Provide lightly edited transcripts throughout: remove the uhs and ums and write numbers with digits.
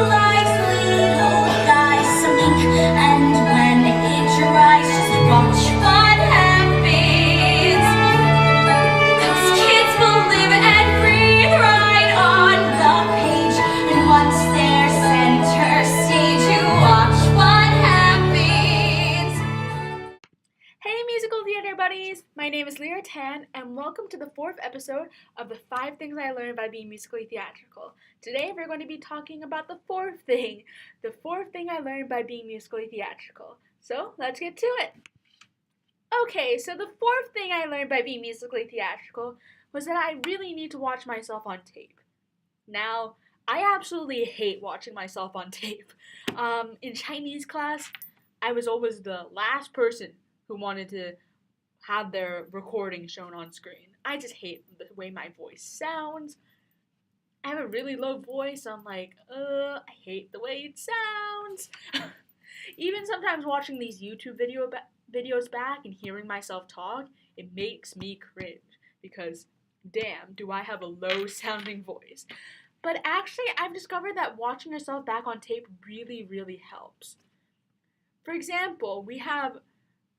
likes little guys some ink, and when it dries, just watch what happens. Those kids will live and breathe right on the page, and once they're center stage, you watch what happens. Hey musical theater buddies! My name is Lyra Tan, and welcome to the 4th episode of the 5 things I learned by being musically theatrical. Today we're going to be talking about the 4th thing I learned by being musically theatrical. So let's get to it. Okay, so the 4th thing I learned by being musically theatrical was that I really need to watch myself on tape. Now, I absolutely hate watching myself on tape. In Chinese class, I was always the last person who wanted to have their recording shown on screen. I just hate the way my voice sounds. I have a really low voice. I'm like, I hate the way it sounds. Even sometimes watching these YouTube videos back and hearing myself talk, it makes me cringe because damn, do I have a low sounding voice. But actually, I've discovered that watching yourself back on tape really, really helps. For example,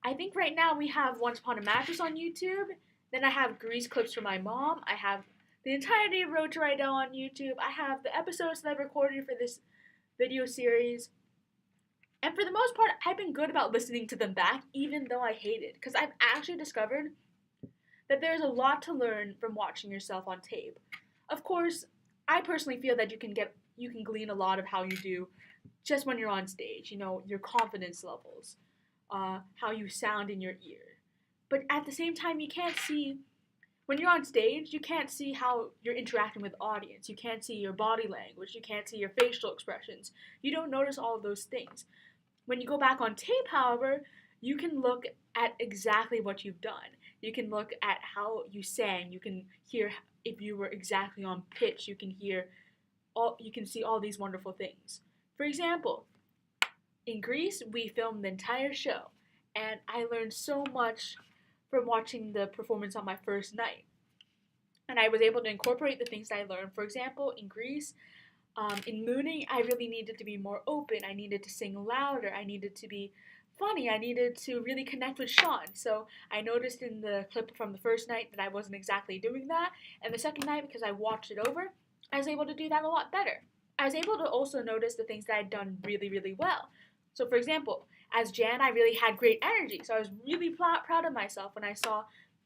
I think right now we have Once Upon a Mattress on YouTube. Then I have Grease clips from my mom. I have the entirety of Road to Rydell on YouTube. I have the episodes that I've recorded for this video series. And for the most part, I've been good about listening to them back, even though I hate it. Because I've actually discovered that there's a lot to learn from watching yourself on tape. Of course, I personally feel that you can glean a lot of how you do just when you're on stage. You know, your confidence levels. How you sound in your ear. But at the same time, when you're on stage, you can't see how you're interacting with the audience. You can't see your body language. You can't see your facial expressions. You don't notice all of those things. When you go back on tape, however, you can look at exactly what you've done. You can look at how you sang. You can hear if you were exactly on pitch. You can see all these wonderful things. For example, in Greece, we filmed the entire show, and I learned so much from watching the performance on my first night. And I was able to incorporate the things I learned. For example, in Greece, in mooning, I really needed to be more open. I needed to sing louder. I needed to be funny. I needed to really connect with Sean. So I noticed in the clip from the first night that I wasn't exactly doing that. And the second night, because I watched it over, I was able to do that a lot better. I was able to also notice the things that I'd done really, really well. So for example, as Jan, I really had great energy. So I was really proud of myself when I saw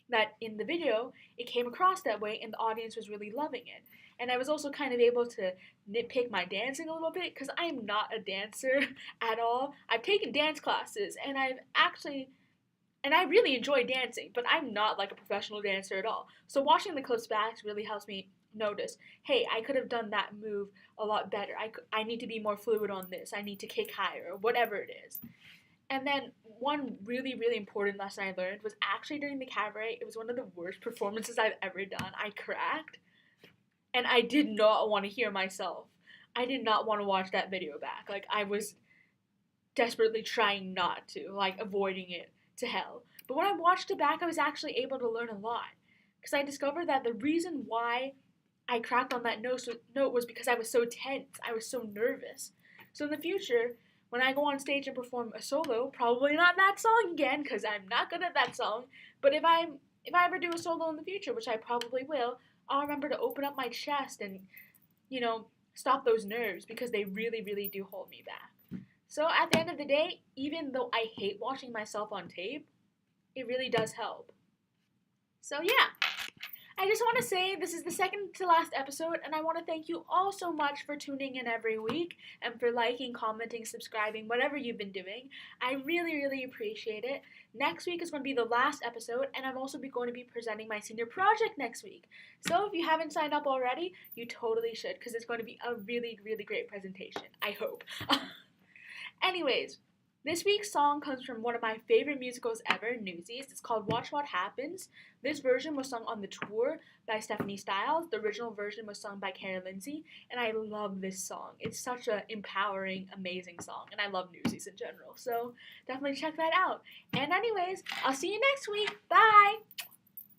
that in the video, it came across that way and the audience was really loving it. And I was also kind of able to nitpick my dancing a little bit because I am not a dancer at all. I've taken dance classes and I really enjoy dancing, but I'm not like a professional dancer at all. So watching the clips back really helps me notice, hey, I could have done that move a lot better. I need to be more fluid on this. I need to kick higher, or whatever it is. And then one really, really important lesson I learned was actually during the cabaret. It was one of the worst performances I've ever done. I cracked, and I did not want to hear myself. I did not want to watch that video back. Like, I was desperately trying not to, like, avoiding it to hell. But when I watched it back, I was actually able to learn a lot. Because I discovered that the reason why I cracked on that note was because I was so tense. I was so nervous. So in the future, when I go on stage and perform a solo, probably not that song again, because I'm not good at that song, but if I ever do a solo in the future, which I probably will, I'll remember to open up my chest and, stop those nerves, because they really, really do hold me back. So at the end of the day, even though I hate watching myself on tape, it really does help. So yeah. I just want to say this is the second to last episode, and I want to thank you all so much for tuning in every week and for liking, commenting, subscribing, whatever you've been doing. I really, really appreciate it. Next week is going to be the last episode, and I'm also going to be presenting my senior project next week. So if you haven't signed up already, you totally should, because it's going to be a really, really great presentation. I hope. Anyways, this week's song comes from one of my favorite musicals ever, Newsies. It's called Watch What Happens. This version was sung on the tour by Stephanie Styles. The original version was sung by Karen Lindsay, and I love this song. It's such an empowering, amazing song, and I love Newsies in general, so definitely check that out. And anyways, I'll see you next week. Bye!